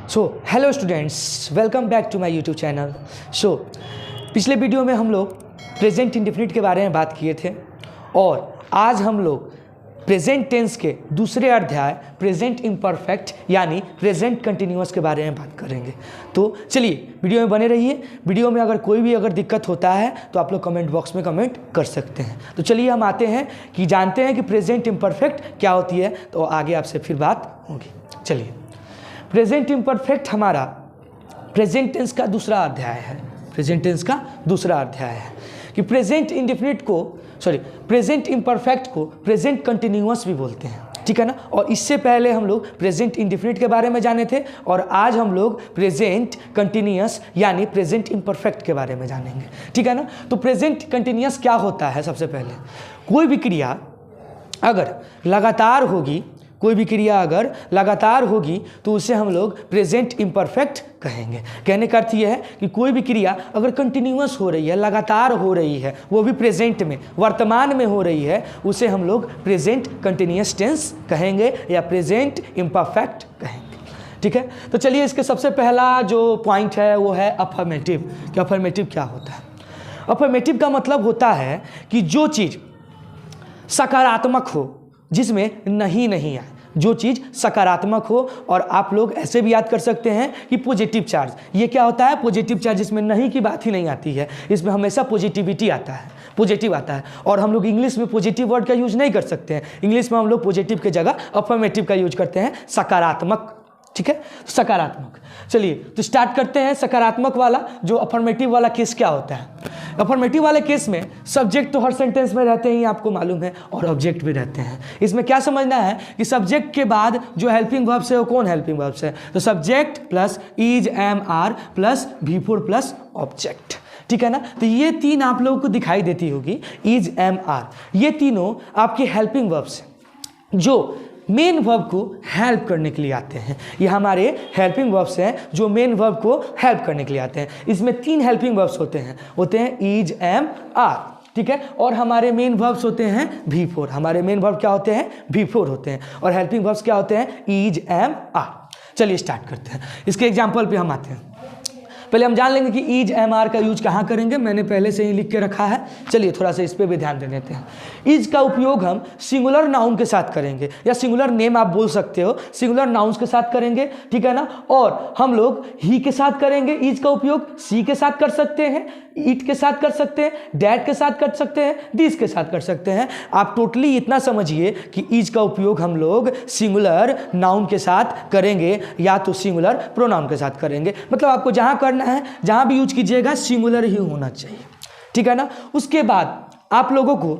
So hello students, welcome back to my YouTube channel. So पिछले video में हम लोग प्रेजेंट इंडेफिनिट के बारे में बात किए थे और आज हम लोग प्रेजेंट टेंस के दूसरे अध्याय प्रेजेंट इम्परफेक्ट यानी प्रेजेंट कंटिन्यूअस के बारे में बात करेंगे। तो चलिए वीडियो में बने रहिए। वीडियो में अगर कोई भी दिक्कत होता है तो आप लोग कमेंट बॉक्स में कमेंट कर सकते हैं। तो चलिए हम आते हैं कि जानते हैं कि प्रेजेंट इम्परफेक्ट क्या होती है, तो आगे आपसे फिर बात होगी। चलिए, प्रेजेंट इम्परफेक्ट हमारा प्रेजेंट टेंस का दूसरा अध्याय है। प्रेजेंट टेंस का दूसरा अध्याय है कि प्रेजेंट इंडेफिनिट को प्रेजेंट इम्परफेक्ट को प्रेजेंट कंटिन्यूअस भी बोलते हैं, ठीक है ना। और इससे पहले हम लोग प्रेजेंट इंडेफिनिट के बारे में जाने थे और आज हम लोग प्रेजेंट कंटिन्यूअस यानी प्रेजेंट इम्परफेक्ट के बारे में जानेंगे, ठीक है ना। तो प्रेजेंट कंटिन्यूअस क्या होता है? सबसे पहले कोई भी क्रिया अगर लगातार होगी, कोई भी क्रिया अगर लगातार होगी तो उसे हम लोग प्रेजेंट इम्परफेक्ट कहेंगे। कहने का अर्थ यह है कि कोई भी क्रिया अगर कंटिन्यूअस हो रही है, लगातार हो रही है, वो भी प्रेजेंट में, वर्तमान में हो रही है, उसे हम लोग प्रेजेंट कंटिन्यूअस टेंस कहेंगे या प्रेजेंट इम्परफेक्ट कहेंगे, ठीक है। तो चलिए, इसके सबसे पहला जो पॉइंट है वो है अफर्मेटिव। कि अफर्मेटिव क्या होता है? अफर्मेटिव का मतलब होता है कि जो चीज़ सकारात्मक हो, जिसमें नहीं आए, जो चीज़ सकारात्मक हो। और आप लोग ऐसे भी याद कर सकते हैं कि पॉजिटिव चार्ज, ये क्या होता है? पॉजिटिव चार्ज, इसमें नहीं की बात ही नहीं आती है, इसमें हमेशा पॉजिटिविटी आता है, पॉजिटिव आता है। और हम लोग इंग्लिश में पॉजिटिव वर्ड का यूज नहीं कर सकते हैं। इंग्लिश में हम लोग पॉजिटिव के जगह अफर्मेटिव का यूज करते हैं, सकारात्मक, ठीक है, सकारात्मक। चलिए तो स्टार्ट करते हैं। सकारात्मक वाला जो अफर्मेटिव वाला केस क्या होता है? अफर्मेटिव वाले केस में सब्जेक्ट तो हर सेंटेंस में रहते ही, आपको मालूम है, और ऑब्जेक्ट भी रहते हैं। इसमें क्या समझना है कि सब्जेक्ट के बाद जो हेल्पिंग वर्ब्स है वो कौन हेल्पिंग वर्ब्स है? तो subject plus is, am, are plus V4 plus object, ठीक है ना। तो ये तीन आप लोगों को दिखाई देती होगी, इज, एम, आर, ये तीनों आपके हेल्पिंग वर्ब्स हैं जो मेन वर्ब को हेल्प करने के लिए आते हैं। ये हमारे हेल्पिंग वर्ब्स हैं जो मेन वर्ब को हेल्प करने के लिए आते हैं। इसमें तीन हेल्पिंग वर्ब्स होते हैं इज, एम, आर, ठीक है। और हमारे मेन वर्ब्स होते हैं V4। हमारे मेन वर्ब क्या होते हैं? V4 होते हैं। और हेल्पिंग वर्ब्स क्या होते हैं? Is, am, are. चलिए स्टार्ट करते हैं। इसके एग्जाम्पल पे हम आते हैं। पहले हम जान लेंगे कि इज, एम, आर का यूज कहाँ करेंगे। मैंने पहले से ही लिख के रखा है, चलिए थोड़ा सा इस पर भी ध्यान दे देते हैं। इज का उपयोग हम सिंगुलर नाउन के साथ करेंगे, या सिंगुलर नेम आप बोल सकते हो, सिंगुलर नाउन्स के साथ करेंगे, ठीक है ना। और हम लोग ही के साथ करेंगे। इज का उपयोग सी के साथ कर सकते हैं, इट के साथ कर सकते हैं, डैट के साथ कर सकते हैं, दिस के साथ कर सकते हैं। आप टोटली इतना समझिए कि इज का उपयोग हम लोग सिंगुलर नाउन के साथ करेंगे या तो सिंगुलर प्रोनाउन के साथ करेंगे। मतलब आपको जहां करना है, जहां भी यूज कीजिएगा, सिंगुलर ही होना चाहिए, ठीक है ना। उसके बाद आप लोगों को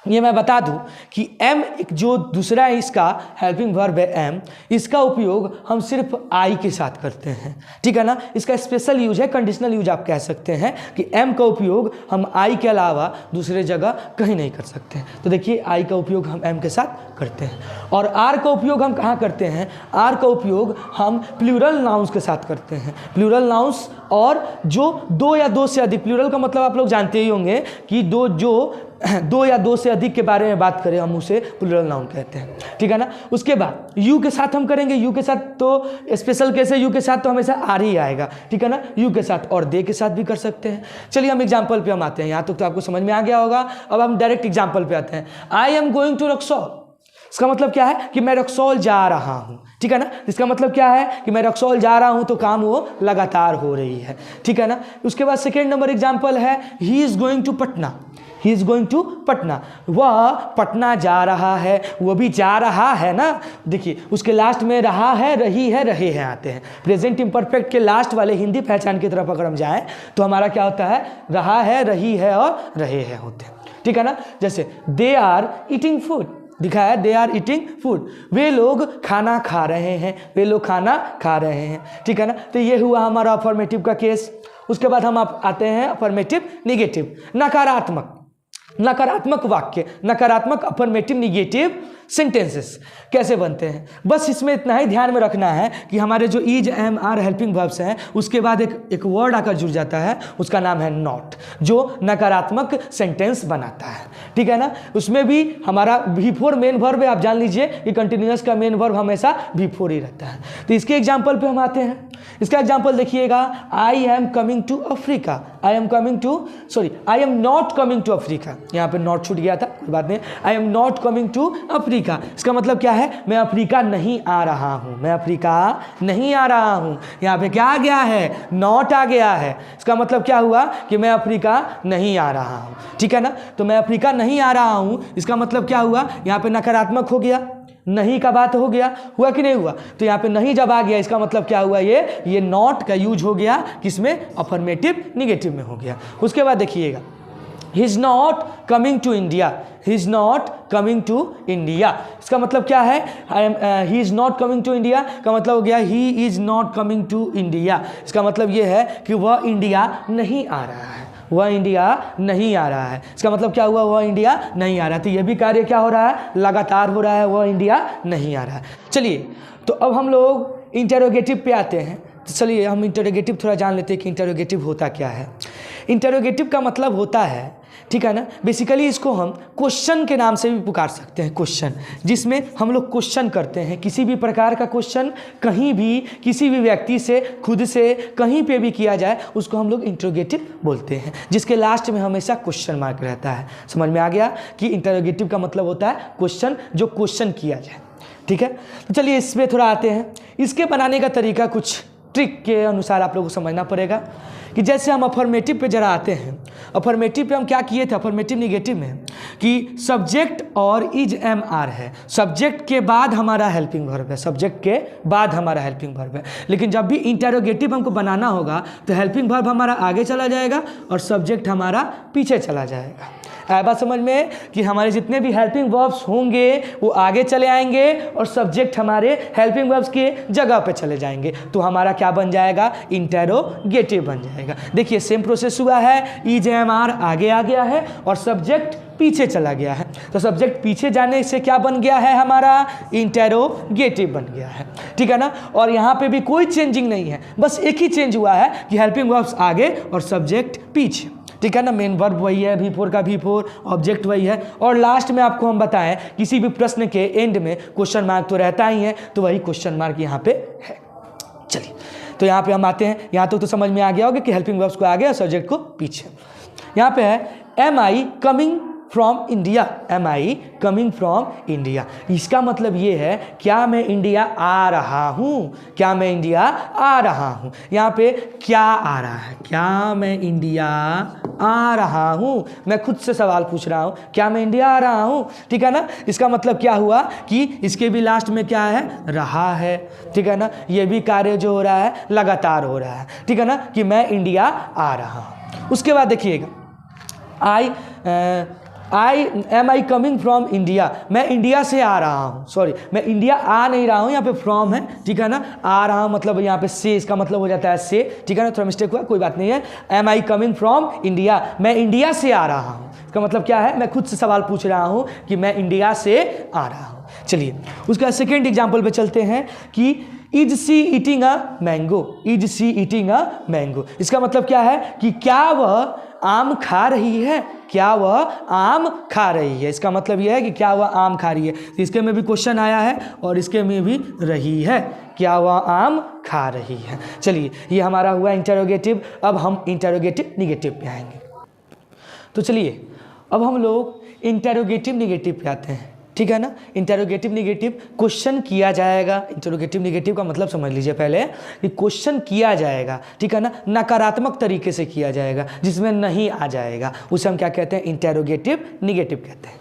ये मैं बता दूं कि एम जो दूसरा है इसका हेल्पिंग वर्ब है एम, इसका उपयोग हम सिर्फ आई के साथ करते हैं, ठीक है ना। इसका स्पेशल यूज है, कंडीशनल यूज आप कह सकते हैं कि एम का उपयोग हम आई के अलावा दूसरे जगह कहीं नहीं कर सकते हैं। तो देखिए, आई का उपयोग हम एम के साथ करते हैं। और आर का उपयोग हम कहाँ करते हैं? आर का उपयोग हम प्लूरल नाउन्स के साथ करते हैं। प्लूरल नाउन्स और जो दो या दो से अधिक, प्लूरल का मतलब आप लोग जानते ही होंगे कि दो या दो से अधिक के बारे में बात करें, हम उसे प्लूरल नाउन कहते हैं, ठीक है ना। उसके बाद यू के साथ हम करेंगे। यू के साथ तो स्पेशल केस है, यू के साथ तो हमेशा आर ही आएगा, ठीक है ना। यू के साथ और दे के साथ भी कर सकते हैं। चलिए हम एग्जाम्पल पे हम आते हैं। यहाँ तक तो आपको समझ में आ गया होगा। अब हम डायरेक्ट एग्जाम्पल पे आते हैं। I am going to Raxaul. इसका मतलब क्या है? कि मैं रक्सौल जा रहा हूँ, ठीक है ना। इसका मतलब क्या है? कि मैं रक्सौल जा रहा हूँ, तो काम वो लगातार हो रही है, ठीक है ना। उसके बाद सेकेंड नंबर एग्जाम्पल है he is going to Patna. He is going to Patna, वह पटना जा रहा है, वो भी जा रहा है ना। देखिए उसके लास्ट में रहा है, रही है, रहे हैं आते हैं। प्रेजेंट इम्परफेक्ट के लास्ट वाले हिंदी पहचान की तरफ अगर हम जाएं तो हमारा क्या होता है? रहा है, रही है और रहे हैं होते हैं, ठीक है ना। जैसे दे आर ईटिंग फूड, दिखा है दे आर ईटिंग फूड, वे लोग खाना खा रहे हैं, वे लोग खाना खा रहे हैं, ठीक है ना। तो ये हुआ हमारा अफर्मेटिव का केस। उसके बाद हम आते हैं अफर्मेटिव निगेटिव, नकारात्मक। नकारात्मक वाक्य, नकारात्मक अफर्मेटिव निगेटिव सेंटेंसेस कैसे बनते हैं। बस इसमें इतना ही ध्यान में रखना है कि हमारे जो is, am, are helping verbs हैं उसके बाद एक वर्ड आकर जुड़ जाता है, उसका नाम है नॉट, जो नकारात्मक सेंटेंस बनाता है। ठीक है ना। उसमें भी हमारा V4 मेन वर्ब है। आप जान लीजिए कि कंटिन्यूअस का मेन वर्ब हमेशा V4 ही रहता है। तो इसके एग्जाम्पल पे हम आते हैं। इसका एग्जाम्पल देखिएगा, I am coming to Africa, I am not coming to Africa. यहाँ पे नॉट छूट गया था, कोई बात नहीं। I am not coming to Africa, इसका मतलब क्या है, मैं अफ्रीका नहीं आ रहा हूँ, मैं अफ्रीका नहीं आ रहा हूँ। यहाँ पे क्या आ गया है, नॉट आ गया है। इसका मतलब क्या हुआ कि मैं अफ्रीका नहीं आ रहा हूँ। ठीक है ना। तो मैं अफ्रीका नहीं आ रहा हूँ, इसका मतलब क्या हुआ, यहाँ पे नकारात्मक हो गया, नहीं का बात हो गया, हुआ कि नहीं हुआ। तो यहाँ पे नहीं जब आ गया, इसका मतलब क्या हुआ, ये नॉट का यूज हो गया किसमें, अफर्मेटिव निगेटिव में हो गया। उसके बाद देखिएगा, he is not coming to India, he is not coming to India, इसका मतलब क्या है, he is not coming to India का मतलब हो गया he is not coming to India. इसका मतलब ये है कि वह इंडिया नहीं आ रहा है, वह इंडिया नहीं आ रहा है। इसका मतलब क्या हुआ, वह इंडिया नहीं आ रहा है। तो यह भी कार्य क्या हो रहा है, लगातार हो रहा है, वह इंडिया नहीं आ रहा है। चलिए, तो अब हम लोग इंटरोगेटिव पे आते हैं। तो चलिए हम इंटरोगेटिव थोड़ा जान लेते हैं कि इंटरोगेटिव होता क्या है। इंटरोगेटिव का मतलब होता है, ठीक है ना, बेसिकली इसको हम क्वेश्चन के नाम से भी पुकार सकते हैं। क्वेश्चन, जिसमें हम लोग क्वेश्चन करते हैं, किसी भी प्रकार का क्वेश्चन कहीं भी किसी भी व्यक्ति से, खुद से, कहीं पे भी किया जाए उसको हम लोग इंटरोगेटिव बोलते हैं, जिसके लास्ट में हमेशा क्वेश्चन मार्क रहता है। समझ में आ गया कि इंटरोगेटिव का मतलब होता है क्वेश्चन, जो क्वेश्चन किया जाए। ठीक है। तो चलिए इस पर थोड़ा आते हैं। इसके बनाने का तरीका कुछ ट्रिक के अनुसार आप लोगों को समझना पड़ेगा कि जैसे हम अफर्मेटिव पे जरा आते हैं। अफर्मेटिव पे हम क्या किए थे, अफर्मेटिव निगेटिव में, कि सब्जेक्ट और इज, एम, आर है, सब्जेक्ट के बाद हमारा हेल्पिंग वर्ब है, सब्जेक्ट के बाद हमारा हेल्पिंग वर्ब है। लेकिन जब भी इंटरोगेटिव हमको बनाना होगा तो हेल्पिंग वर्ब हमारा आगे चला जाएगा और सब्जेक्ट हमारा पीछे चला जाएगा। आया बात समझ में कि हमारे जितने भी हेल्पिंग वर्ब्स होंगे वो आगे चले आएंगे और सब्जेक्ट हमारे हेल्पिंग वर्ब्स के जगह पे चले जाएंगे, तो हमारा क्या बन जाएगा, इंटरोगेटिव बन जाएगा। देखिए सेम प्रोसेस हुआ है, इज, एम, आर आगे आ गया है और सब्जेक्ट पीछे चला गया है। तो सब्जेक्ट पीछे जाने से क्या बन गया है, हमारा इंटरोगेटिव बन गया है। ठीक है ना। और यहाँ पे भी कोई चेंजिंग नहीं है, बस एक ही चेंज हुआ है कि हेल्पिंग वर्ब्स आगे और सब्जेक्ट पीछे। ठीक है ना। मेन वर्ब वही है, V4 का V4, ऑब्जेक्ट वही है। और लास्ट में आपको हम बताएं, किसी भी प्रश्न के एंड में क्वेश्चन मार्क तो रहता ही है, तो वही क्वेश्चन मार्क यहाँ पे है। चलिए, तो यहाँ पे हम आते हैं। यहाँ तो समझ में आ गया होगा कि हेल्पिंग वर्ब्स को आगे और सब्जेक्ट को पीछे। यहाँ पे है, am I coming from India, am I coming from India, इसका मतलब ये है, क्या मैं इंडिया आ रहा हूँ, क्या मैं इंडिया आ रहा हूँ। यहाँ पे क्या आ रहा है, क्या मैं इंडिया आ रहा हूँ, मैं खुद से सवाल पूछ रहा हूँ, क्या मैं इंडिया आ रहा हूँ। ठीक है ना। इसका मतलब क्या हुआ कि इसके भी लास्ट में क्या है, रहा है। ठीक है ना। ये भी कार्य जो हो रहा है लगातार हो रहा है। ठीक है ना, कि मैं इंडिया आ रहा हूँ। उसके बाद देखिएगा, am I coming from India, मैं इंडिया से आ रहा हूँ, सॉरी मैं इंडिया आ नहीं रहा हूँ, यहाँ पे फ्रॉम है। ठीक है ना। आ रहा हूँ मतलब यहाँ पे से, इसका मतलब हो जाता है से। ठीक है ना, थोड़ा मिस्टेक हुआ, कोई बात नहीं है। Am I coming from India, मैं इंडिया से आ रहा हूँ, इसका मतलब क्या है, मैं खुद से सवाल पूछ रहा हूँ कि मैं इंडिया से आ रहा हूँ। चलिए उसका सेकेंड एग्जाम्पल पे चलते हैं कि is she eating a mango, is she eating a mango, इसका मतलब क्या है कि क्या वह आम खा रही है, क्या वह आम खा रही है। इसका मतलब यह है कि क्या वह आम खा रही है। तो इसके में भी क्वेश्चन आया है और इसके में भी रही है, क्या वह आम खा रही है। चलिए ये हमारा हुआ इंटरोगेटिव। अब हम इंटरोगेटिव निगेटिव पे आएंगे। तो चलिए अब हम लोग इंटरोगेटिव निगेटिव पे आते हैं। ठीक है ना। इंटरोगेटिव निगेटिव, क्वेश्चन किया जाएगा। इंटरोगेटिव निगेटिव का मतलब समझ लीजिए पहले कि क्वेश्चन किया जाएगा। ठीक है ना, नकारात्मक तरीके से किया जाएगा, जिसमें नहीं आ जाएगा, उसे हम क्या कहते हैं, इंटरोगेटिव निगेटिव कहते हैं।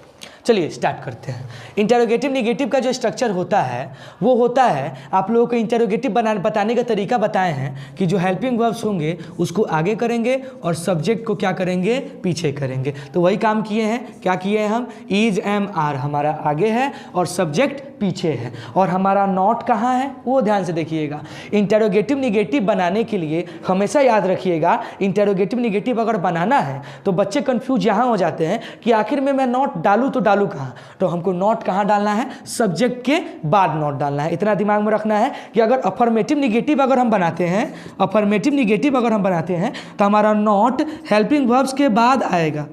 चलिए स्टार्ट करते हैं। इंटरोगेटिव निगेटिव का जो स्ट्रक्चर होता है वो होता है, आप लोगों को इंटरोगेटिव बताने का तरीका बताए हैं कि जो हेल्पिंग वर्ब्स होंगे उसको आगे करेंगे और सब्जेक्ट को क्या करेंगे, पीछे करेंगे। तो वही काम किए हैं। क्या किए हैं हम, इज, एम, आर हमारा आगे है और सब्जेक्ट पीछे है। और हमारा नॉट कहाँ है वो ध्यान से देखिएगा। इंटेरोगेटिव निगेटिव बनाने के लिए हमेशा याद रखिएगा, इंटेरोगेटिव निगेटिव अगर बनाना है तो बच्चे कंफ्यूज यहाँ हो जाते हैं कि आखिर में मैं नॉट डालूँ तो डालूँ कहाँ। तो हमको नॉट कहाँ डालना है, सब्जेक्ट के बाद नॉट डालना है। इतना दिमाग में रखना है कि अगर अफर्मेटिव निगेटिव अगर हम बनाते हैं, अफर्मेटिव निगेटिव अगर हम बनाते हैं तो हमारा नॉट हेल्पिंग वर्ब्स के बाद आएगा,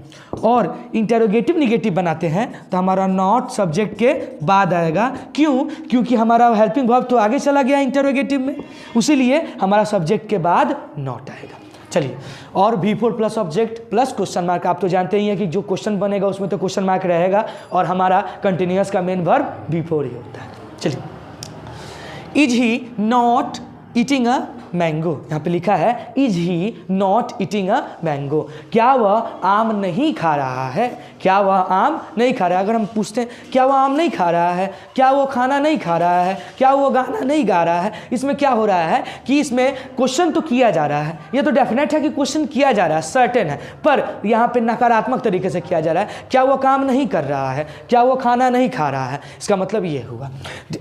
और इंटेरोगेटिव निगेटिव बनाते हैं तो हमारा नॉट सब्जेक्ट के बाद आएगा। क्यों? क्योंकि हमारा हेल्पिंग वर्ब तो आगे चला गया इंटेरोगेटिव में, उसीलिए हमारा सब्जेक्ट के बाद नॉट आएगा। चलिए, और V4 plus object plus question mark. आप तो जानते ही हैं कि जो क्वेश्चन बनेगा उसमें तो क्वेश्चन मार्क रहेगा, और हमारा कंटिन्यूअस का मेन वर्ब V4 ही होता है। चलिए, is he not eating a mango, यहाँ पे लिखा है is he not eating a mango, क्या वह आम नहीं खा रहा है, क्या वह आम नहीं खा रहा है। अगर हम पूछते हैं क्या वह आम नहीं खा रहा है, क्या वो खाना नहीं खा रहा है, क्या वो गाना नहीं गा रहा है, इसमें क्या हो रहा है कि इसमें क्वेश्चन तो किया जा रहा है, ये तो डेफिनेट है कि क्वेश्चन किया जा रहा है, सर्टेन है, पर यहाँ पे नकारात्मक तरीके से किया जा रहा है। क्या वो काम नहीं कर रहा है, क्या वो खाना नहीं खा रहा है, इसका मतलब ये हुआ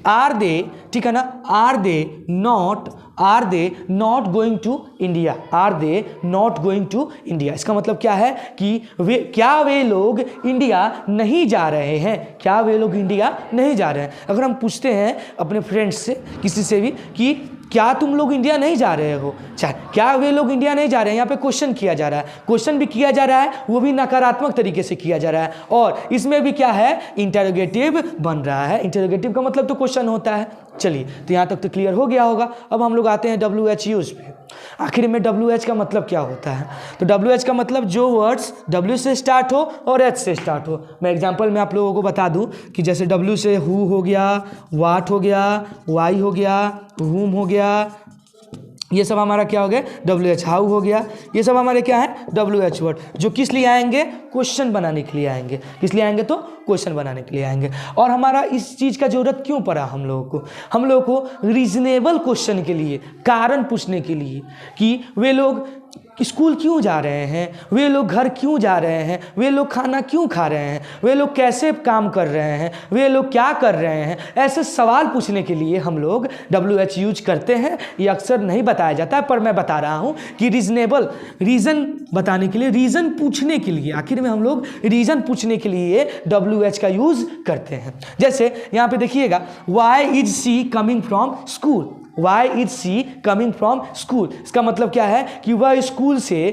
आर दे, ठीक है ना, are they not going to India, are they not going to India. इसका मतलब क्या है कि वे लोग इंडिया नहीं जा रहे हैं, क्या वे लोग इंडिया नहीं जा रहे हैं। अगर हम पूछते हैं अपने फ्रेंड्स से, किसी से भी, कि क्या तुम लोग इंडिया नहीं जा रहे हो, चाहे क्या वे लोग इंडिया नहीं जा रहे हैं, यहाँ पे क्वेश्चन किया जा रहा है, क्वेश्चन भी किया जा रहा है, वो भी नकारात्मक तरीके से किया जा रहा है, और इसमें भी क्या है, इंटेरोगेटिव बन रहा है। इंटेरोगेटिव का मतलब तो क्वेश्चन होता है। चलिए, तो यहाँ तक तो क्लियर हो गया होगा। अब हम लोग आते हैं WH यूज पे। आखिर में WH का मतलब क्या होता है, तो WH का मतलब जो वर्ड्स W से स्टार्ट हो और H से स्टार्ट हो। मैं एग्जांपल में आप लोगों को बता दूं कि जैसे W से हु हो गया, वाट हो गया, वाई हो गया, whom हो गया, ये सब हमारा क्या हो गया, WH। हाउ हो गया, ये सब हमारे क्या है, WH वर्ड, जो किस लिए आएंगे, क्वेश्चन बनाने के लिए आएंगे। किस लिए आएंगे, तो क्वेश्चन बनाने के लिए आएंगे। और हमारा इस चीज़ का जरूरत क्यों पड़ा हम लोगों को रीजनेबल क्वेश्चन के लिए, कारण पूछने के लिए, कि वे लोग स्कूल क्यों जा रहे हैं, वे लोग घर क्यों जा रहे हैं, वे लोग खाना क्यों खा रहे हैं, वे लोग कैसे काम कर रहे हैं, वे लोग क्या कर रहे हैं, ऐसे सवाल पूछने के लिए हम लोग WH यूज करते हैं। ये अक्सर नहीं बताया जाता है, पर मैं बता रहा हूँ कि रीजनेबल, रीज़न बताने के लिए, रीज़न पूछने के लिए, आखिर में हम लोग रीज़न पूछने के लिए WH का यूज़ करते हैं। जैसे यहाँ पे देखिएगा, why is she coming from school, why is she coming from school. इसका मतलब क्या है कि वह स्कूल से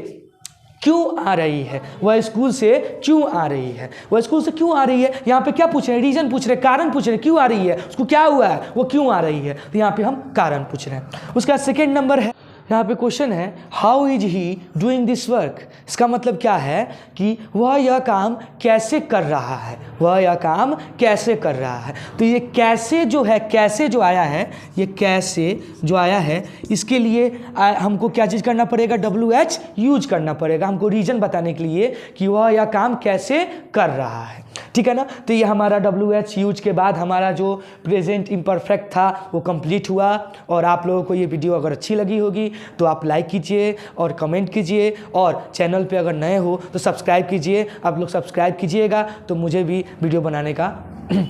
क्यों आ रही है, वह स्कूल से क्यों आ रही है, वह स्कूल से क्यों आ रही है। यहाँ पे क्या पूछ रहे हैं, रीजन पूछ रहे हैं, कारण पूछ रहे हैं, क्यों आ रही है, उसको क्या हुआ है, वो क्यों आ रही है, तो यहाँ पे हम कारण पूछ रहे हैं। उसका सेकेंड नंबर है, यहाँ पे क्वेश्चन है how is he doing this work. इसका मतलब क्या है कि वह यह काम कैसे कर रहा है, वह यह काम कैसे कर रहा है। तो ये कैसे जो है, कैसे जो आया है, ये कैसे जो आया है, इसके लिए हमको क्या चीज़ करना पड़ेगा, WH यूज करना पड़ेगा हमको रीजन बताने के लिए कि वह यह काम कैसे कर रहा है, ठीक है ना। तो ये हमारा WH यूज के बाद हमारा जो प्रेजेंट इम्परफेक्ट था वो कंप्लीट हुआ। और आप लोगों को ये वीडियो अगर अच्छी लगी होगी तो आप लाइक कीजिए और कमेंट कीजिए, और चैनल पे अगर नए हो तो सब्सक्राइब कीजिए। आप लोग सब्सक्राइब कीजिएगा तो मुझे भी वीडियो बनाने का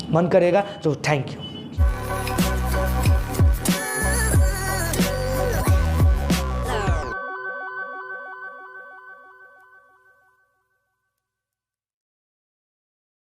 मन करेगा। तो थैंक यू।